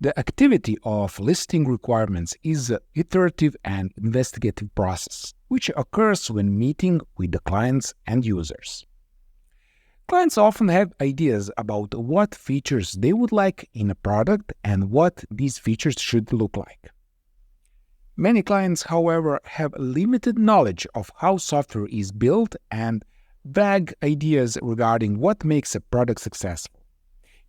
The activity of listing requirements is an iterative and investigative process, which occurs when meeting with the clients and users. Clients often have ideas about what features they would like in a product and what these features should look like. Many clients, however, have limited knowledge of how software is built and vague ideas regarding what makes a product successful.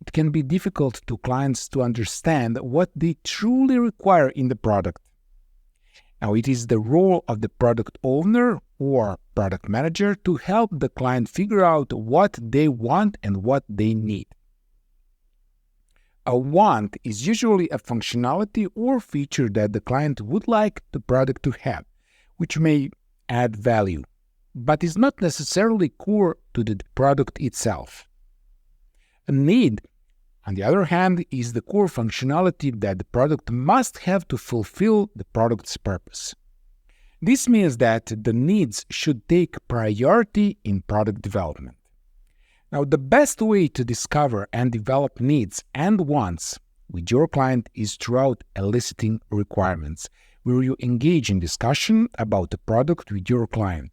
It can be difficult to clients to understand what they truly require in the product. Now, it is the role of the product owner or product manager to help the client figure out what they want and what they need. A want is usually a functionality or feature that the client would like the product to have, which may add value, but is not necessarily core to the product itself. A need, on the other hand, is the core functionality that the product must have to fulfill the product's purpose. This means that the needs should take priority in product development. Now, the best way to discover and develop needs and wants with your client is throughout eliciting requirements, where you engage in discussion about the product with your client.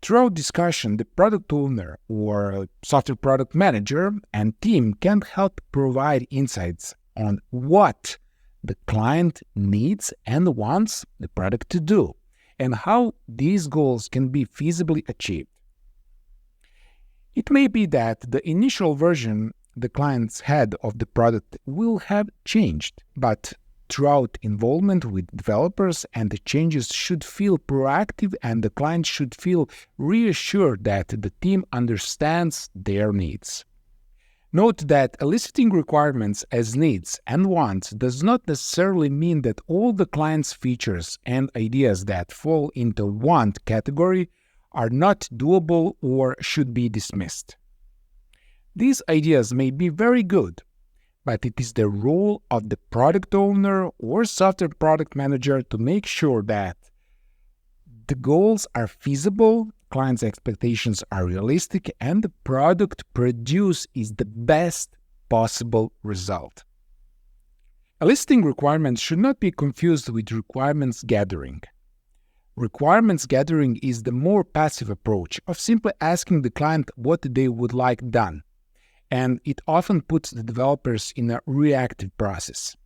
Throughout discussion, the product owner or software product manager and team can help provide insights on what the client needs and wants the product to do, and how these goals can be feasibly achieved. It may be that the initial version the clients had of the product will have changed, but throughout involvement with developers, and the changes should feel proactive and the client should feel reassured that the team understands their needs. Note that eliciting requirements as needs and wants does not necessarily mean that all the client's features and ideas that fall into want category are not doable or should be dismissed. These ideas may be very good, but it is the role of the product owner or software product manager to make sure that the goals are feasible, clients' expectations are realistic, and the product produced is the best possible result. Eliciting requirements should not be confused with requirements gathering. Requirements gathering is the more passive approach of simply asking the client what they would like done, and it often puts the developers in a reactive process.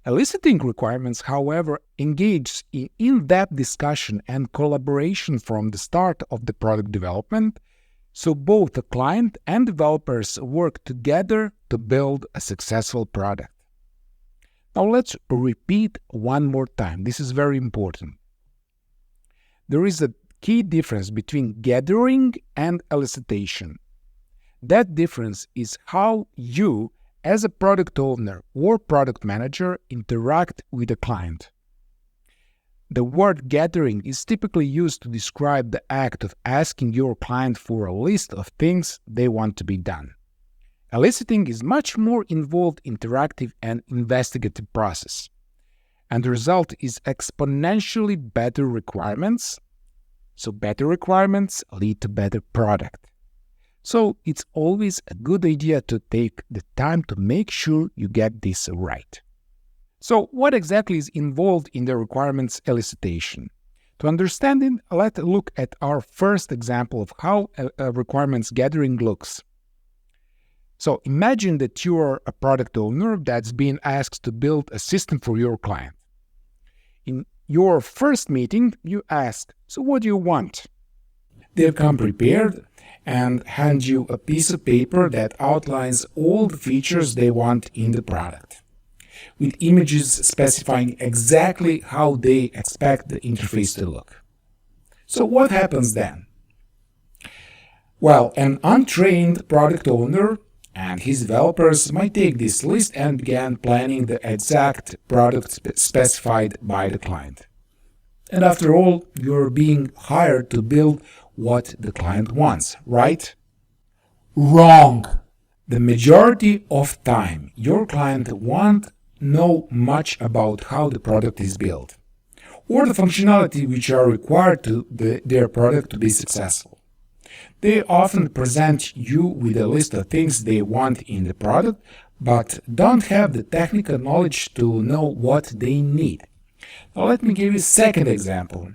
Eliciting requirements, however, engage in in-depth discussion and collaboration from the start of the product development, so both the client and developers work together to build a successful product. Now let's repeat one more time. This is very important. There is a key difference between gathering and elicitation. That difference is how you, as a product owner or product manager, interact with the client. The word gathering is typically used to describe the act of asking your client for a list of things they want to be done. Eliciting is much more involved, interactive, and investigative process, and the result is exponentially better requirements. So better requirements lead to better product. So it's always a good idea to take the time to make sure you get this right. So what exactly is involved in the requirements elicitation? To understand it, let's look at our first example of how a requirements gathering looks. So imagine that you are a product owner that's being asked to build a system for your client. In your first meeting, you ask, so what do you want? They come prepared and hand you a piece of paper that outlines all the features they want in the product, with images specifying exactly how they expect the interface to look. So what happens then? Well, an untrained product owner and his developers might take this list and begin planning the exact product specified by the client. And after all, you're being hired to build what the client wants, right? Wrong! The majority of time, your client won't know much about how the product is built, or the functionality which are required to their product to be successful. They often present you with a list of things they want in the product, but don't have the technical knowledge to know what they need. Now let me give you a second example.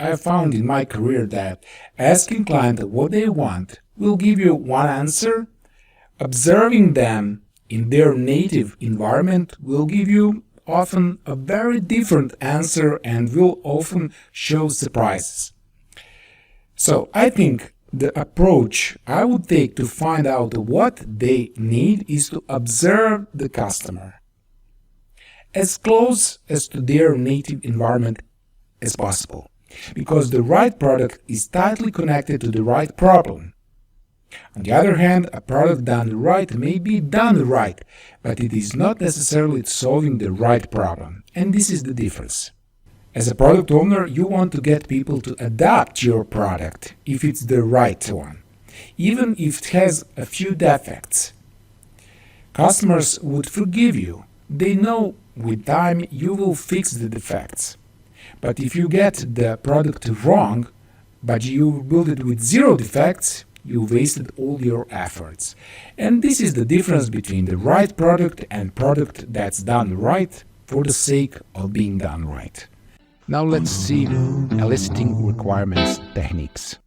I have found in my career that asking clients what they want will give you one answer. Observing them in their native environment will give you often a very different answer and will often show surprises. So I think the approach I would take to find out what they need is to observe the customer as close as to their native environment as possible, because the right product is tightly connected to the right problem. On the other hand, a product done right may be done right, but it is not necessarily solving the right problem, and this is the difference. As a product owner, you want to get people to adopt your product if it's the right one, even if it has a few defects. Customers would forgive you. They know with time you will fix the defects. But if you get the product wrong, but you build it with zero defects, you wasted all your efforts. And this is the difference between the right product and product that's done right for the sake of being done right. Now let's see eliciting requirements techniques.